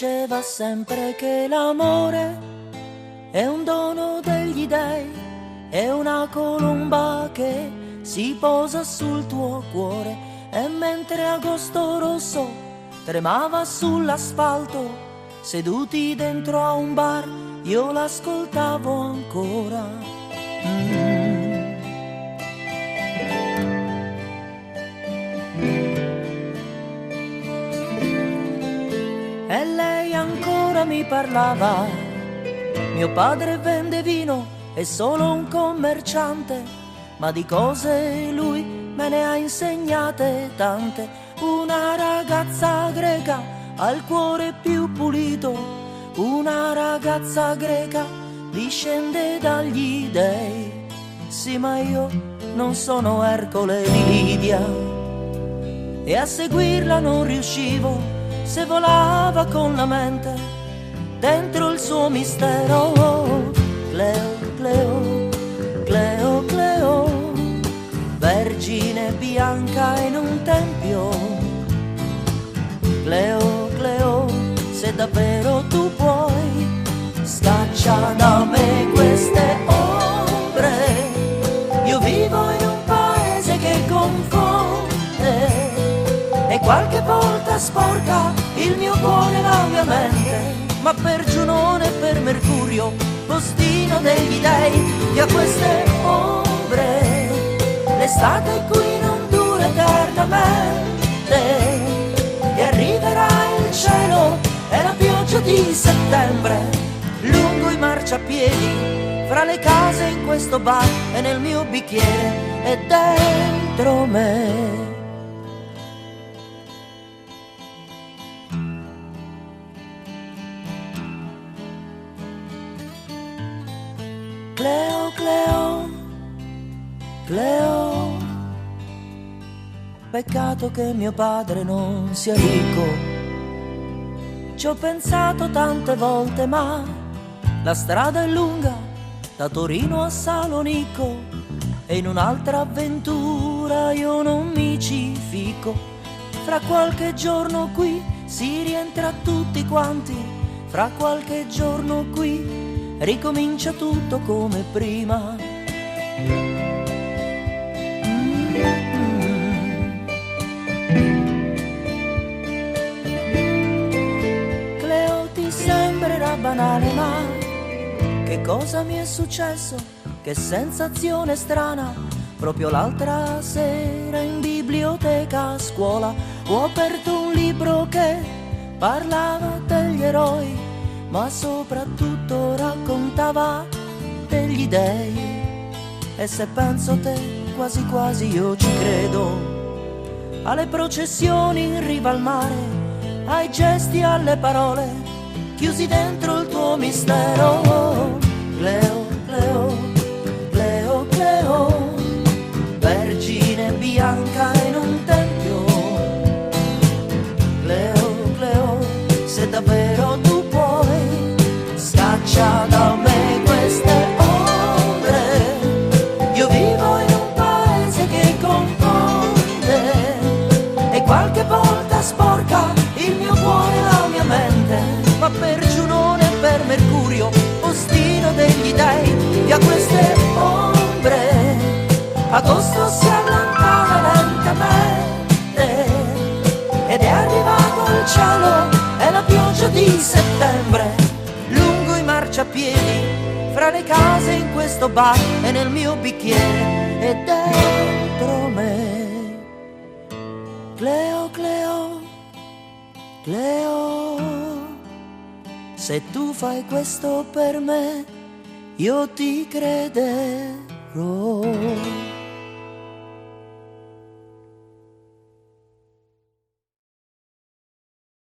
diceva sempre che l'amore è un dono degli dei, è una colomba che si posa sul tuo cuore. E mentre agosto rosso tremava sull'asfalto, seduti dentro a un bar, io l'ascoltavo ancora. E lei ancora mi parlava: mio padre vende vino, è solo un commerciante, ma di cose lui me ne ha insegnate tante. Una ragazza greca al cuore più pulito, una ragazza greca discende dagli dei. Sì, ma io non sono Ercole di Lidia e a seguirla non riuscivo, se volava con la mente dentro il suo mistero. Cleo, Cleo, Cleo, Cleo, vergine bianca in un tempio. Cleo, Cleo, se davvero tu puoi, scaccia da me queste ombre. Io vivo in un paese che confonde e qualche volta sporca il mio cuore e la mia mente. Ma per Giunone e per Mercurio, postino degli dei, che a queste ombre l'estate qui non dura eternamente, e arriverà il cielo e la pioggia di settembre lungo i marciapiedi, fra le case in questo bar e nel mio bicchiere e dentro me. Cleo, Cleo, Cleo, peccato che mio padre non sia ricco. Ci ho pensato tante volte, ma la strada è lunga, da Torino a Salonicco, e in un'altra avventura io non mi ci fico. Fra qualche giorno qui si rientra tutti quanti, fra qualche giorno qui ricomincia tutto come prima. Cleo, ti sembrerà banale, ma che cosa mi è successo? Che sensazione strana. Proprio l'altra sera in biblioteca a scuola ho aperto un libro che parlava degli eroi, ma soprattutto raccontava degli dei. E se penso a te, quasi quasi io ci credo, alle processioni in riva al mare, ai gesti, alle parole, chiusi dentro il tuo mistero. Cleo, Cleo, Cleo, Cleo, vergine bianca in un tempio. Cleo, Cleo, se davvero tu puoi, scaccia da me queste ombre. Io vivo in un paese che confonde e qualche volta sporca il mio cuore e la mia mente. Ma per Giunone e per Mercurio, postino degli dei, e a queste ombre agosto si allontana lentamente, ed è arrivato il cielo e la pioggia di settembre lungo i marciapiedi, fra le case in questo bar e nel mio bicchiere e dentro me. Cleo, Cleo, Cleo, se tu fai questo per me, io ti crederò.